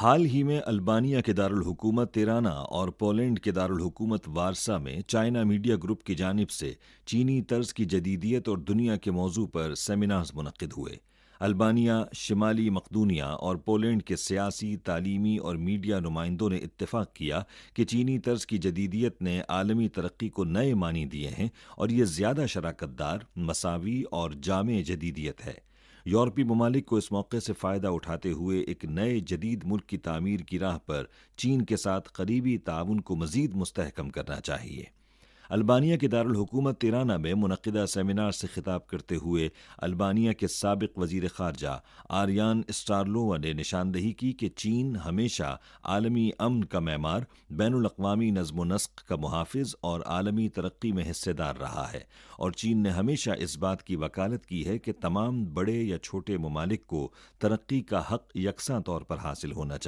حال ہی میں البانیہ کے دارالحکومت تیرانا اور پولینڈ کے دارالحکومت وارسا میں چائنا میڈیا گروپ کی جانب سے چینی طرز کی جدیدیت اور دنیا کے موضوع پر سیمینارز منعقد ہوئے۔ البانیہ، شمالی مقدونیہ اور پولینڈ کے سیاسی، تعلیمی اور میڈیا نمائندوں نے اتفاق کیا کہ چینی طرز کی جدیدیت نے عالمی ترقی کو نئے معنی دیے ہیں اور یہ زیادہ شراکت دار، مساوی اور جامع جدیدیت ہے۔ یورپی ممالک کو اس موقع سے فائدہ اٹھاتے ہوئے ایک نئے جدید ملک کی تعمیر کی راہ پر چین کے ساتھ قریبی تعاون کو مزید مستحکم کرنا چاہیے۔ البانیہ کے دارالحکومت تیرانا میں منعقدہ سیمینار سے خطاب کرتے ہوئے البانیہ کے سابق وزیر خارجہ آریان اسٹارلووا نے نشاندہی کی کہ چین ہمیشہ عالمی امن کا معمار، بین الاقوامی نظم و نسق کا محافظ اور عالمی ترقی میں حصے دار رہا ہے، اور چین نے ہمیشہ اس بات کی وکالت کی ہے کہ تمام بڑے یا چھوٹے ممالک کو ترقی کا حق یکساں طور پر حاصل ہونا چاہیے۔